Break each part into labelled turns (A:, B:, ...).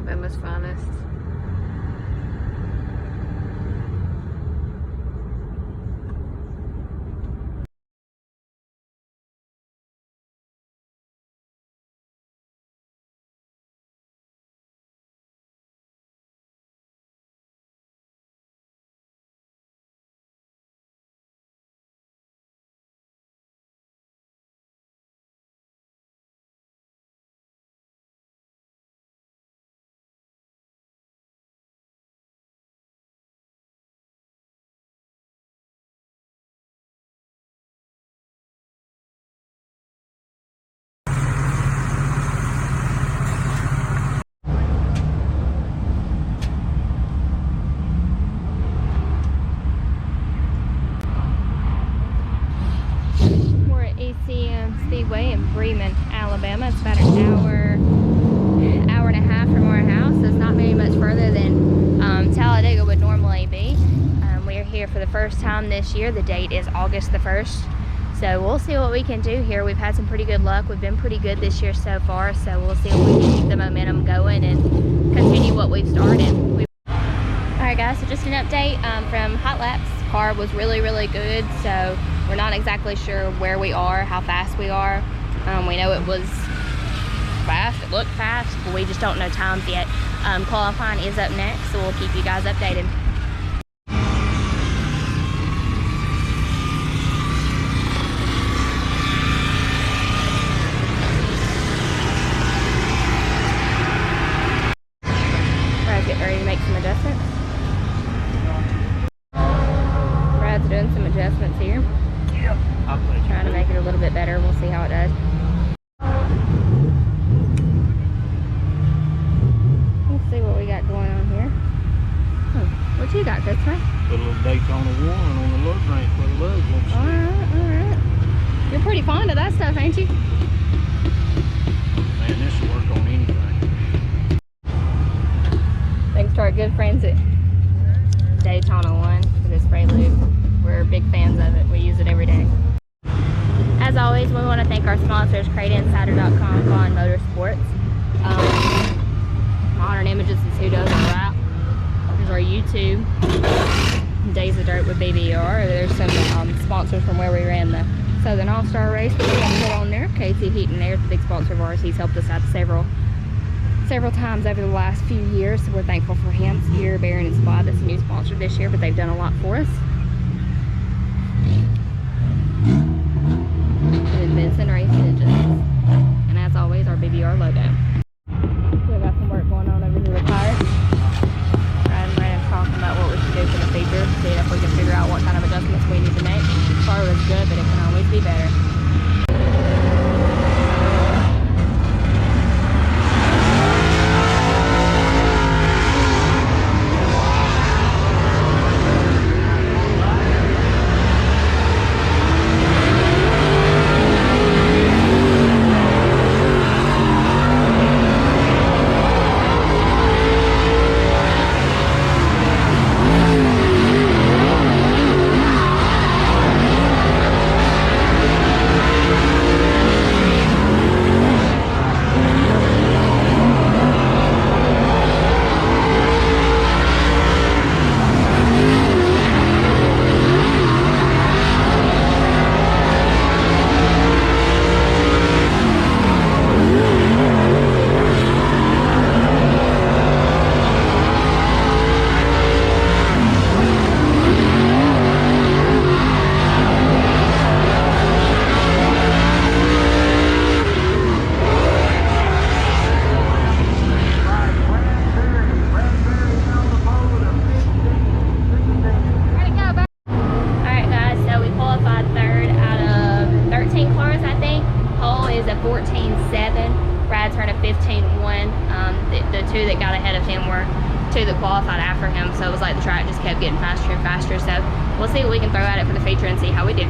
A: Alabama's finest. ECM Speedway in Bremen, Alabama. It's about an hour and a half from our house, so it's not very much further than Talladega would normally be. We're here for the first time this year. The date is August the 1st, so we'll see what we can do here. We've had some pretty good luck. We've been pretty good this year so far, so we'll see if we can keep the momentum going and continue what we've started. Alright guys, so just an update from Hot Laps. Car was really good, so we're not exactly sure where we are, how fast we are. We know it was fast, it looked fast, but we just don't know times yet. Qualifying is up next, so we'll keep you guys updated. Brad's getting ready to make some adjustments. Brad's doing some adjustments here. Trying to make it a little bit better. We'll see how it does. Let's see what we got going on here. What you got, Christopher?
B: Put a little Daytona 1 on the lug ramp for the lug.
A: Alright. You're pretty fond of that stuff, ain't you?
B: Man, this will work on anything.
A: Thanks to our good friends at Daytona 1 for the spray lube. We're big fans of it. We use it every day. As always, we want to thank our sponsors, CrateInsider.com, Vaughn Motorsports. Modern Images is who does our wrap. There's our YouTube. Days of Dirt with BBR. There's some sponsors from where we ran the Southern All-Star race. We got put on there. KC Heat and Air is a big sponsor of ours. He's helped us out several times over the last few years, so we're thankful for him. Spear, Barron, and Spot. That's a new sponsor this year, but they've done a lot for us. And Vinson Racing Engines. And as always, our BBR logo. We've got some work going on over here with tires. Brandon's talking about what we should do for the feature, see if we can figure out what kind of adjustments we need to make. The car was good, but it can always be better. The two that got ahead of him were two that qualified after him, so it was like the track just kept getting faster and faster. So we'll see what we can throw at it for the feature and see how we do.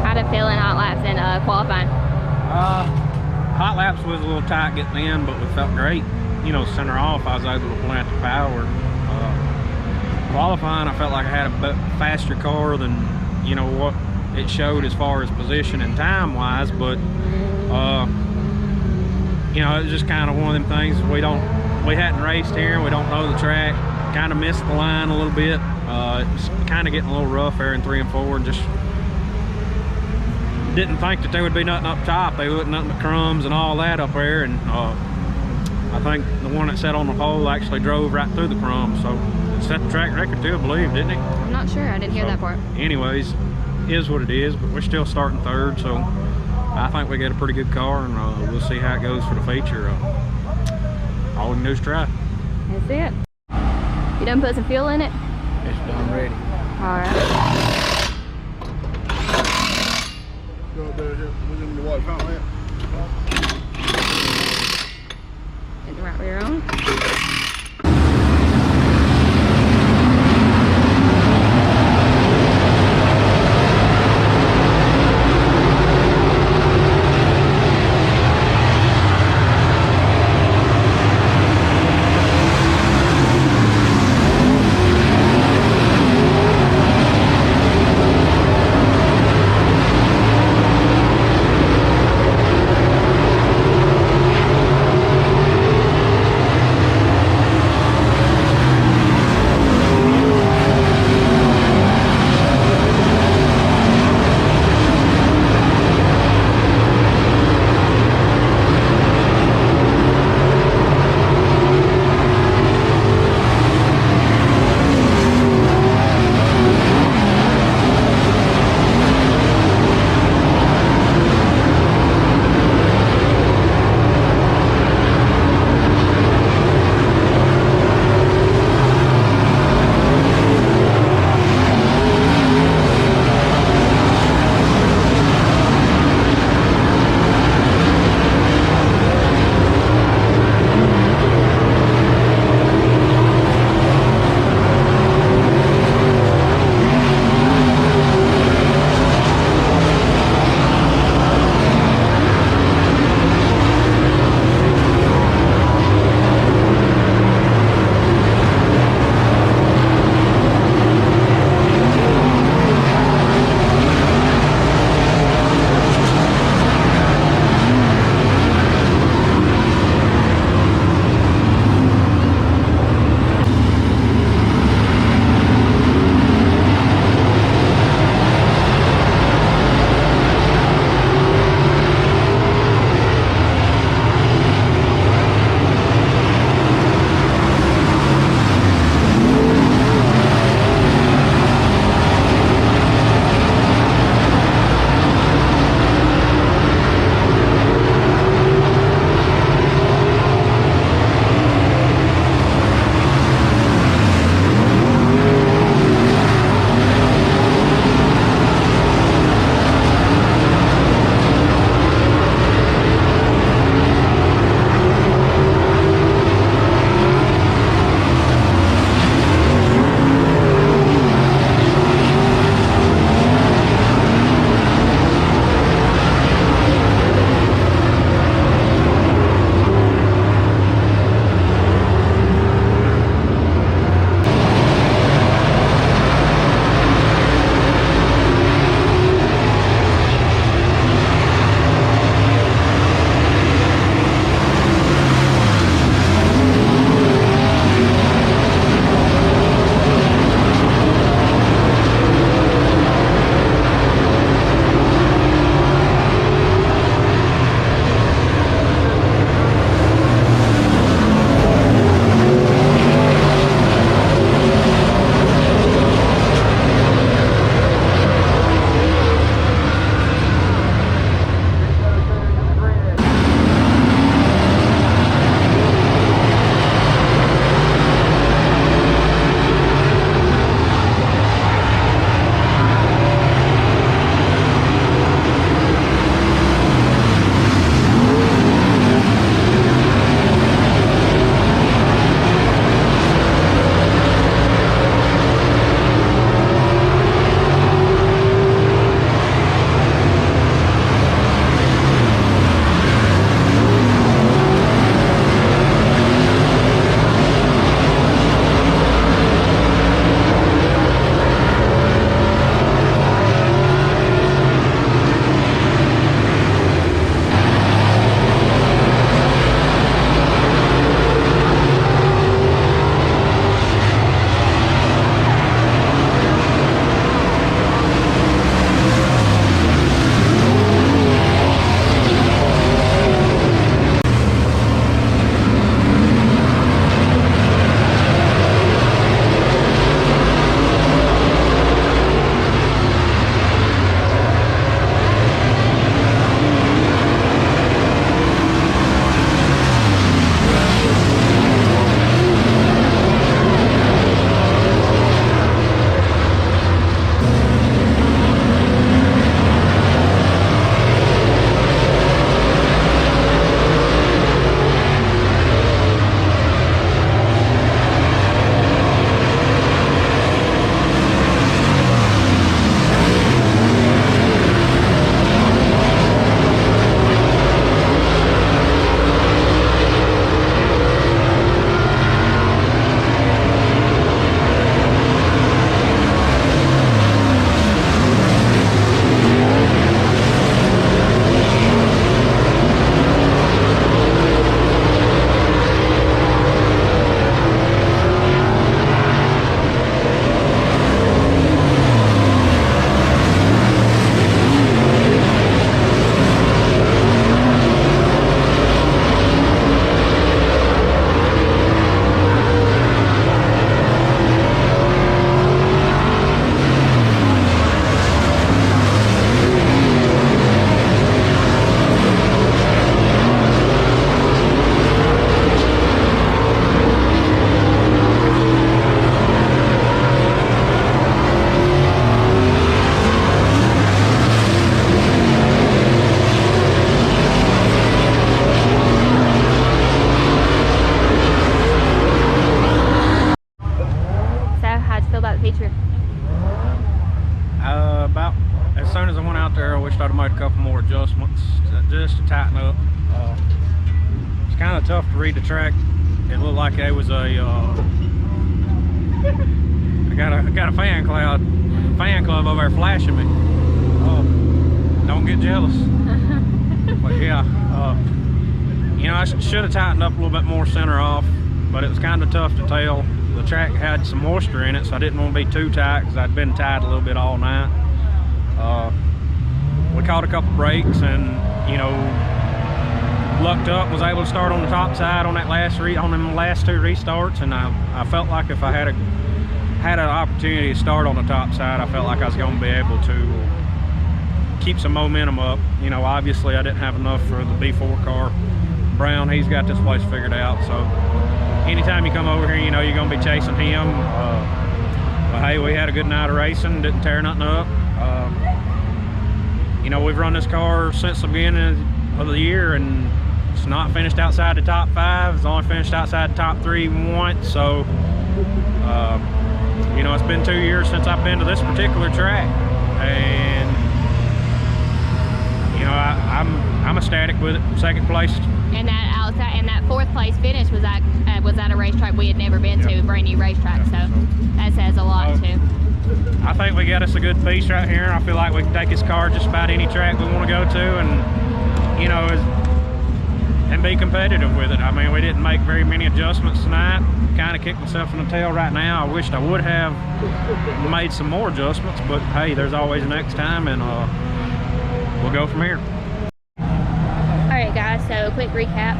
A: How'd it feel in hot laps and qualifying?
B: Hot laps was a little tight getting in, but we felt great. You know, center off, I was able to plant the power. Qualifying, I felt like I had a faster car than, you know, what it showed as far as position and time wise, but you know, it's just kind of one of them things we don't we hadn't raced here. We don't know the track. Kind of missed the line a little bit. It was kind of getting a little rough there in 3 and 4. And just didn't think that there would be nothing up top. There wasn't nothing but crumbs and all that up there. And I think the one that sat on the pole actually drove right through the crumbs. So it set the track record too, I believe, didn't it?
A: I'm not sure. I didn't hear that part.
B: Anyways, is what it is. But we're still starting third, so I think we got a pretty good car, and we'll see how it goes for the feature. All we can do is try.
A: That's it. You done put some fuel in it?
B: It's done ready.
A: All right. Get the right rear on.
B: kind of tough to read the track. It looked like there was a I got a fan club over there flashing me. Don't get jealous. But yeah, you know, I should have tightened up a little bit more center off, but it was kind of tough to tell. The track had some moisture in it, so I didn't want to be too tight because I'd been tied a little bit all night. We caught a couple breaks and, you know, lucked up, was able to start on the top side on that on them last 2 restarts, and I felt like if I had an opportunity to start on the top side, I felt like I was going to be able to keep some momentum up. You know, obviously I didn't have enough for the B4 car. Brown, he's got this place figured out, so anytime you come over here, you know you're going to be chasing him. But hey, we had a good night of racing, didn't tear nothing up. You know, we've run this car since the beginning of the year, and it's not finished outside the top 5. It's only finished outside the top 3 once. So, you know, it's been 2 years since I've been to this particular track, and you know, I'm ecstatic with it. 2nd place.
A: And that outside, and that 4th place finish was at a racetrack we had never been to, a brand new racetrack. So that says a lot too.
B: I think we got us a good piece right here. I feel like we can take this car just about any track we want to go to, and you know, and be competitive with it. I mean, we didn't make very many adjustments tonight. Kind of kicked myself in the tail right now. I wished I would have made some more adjustments, but hey, there's always a next time, and we'll go from here.
A: Alright guys, so quick recap.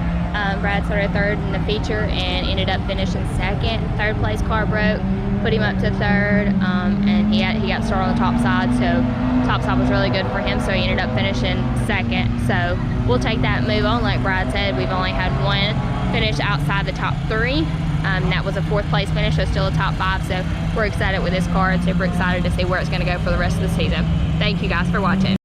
A: Brad started 3rd in the feature and ended up finishing 2nd. 3rd place car broke, put him up to 3rd, and he got started on the top side, so top side was really good for him, so he ended up finishing 2nd. So we'll take that and move on. Like Brad said, we've only had 1 finish outside the top 3. That was a 4th place finish, so still a top 5, so we're excited with this car and super excited to see where it's going to go for the rest of the season. Thank you guys for watching.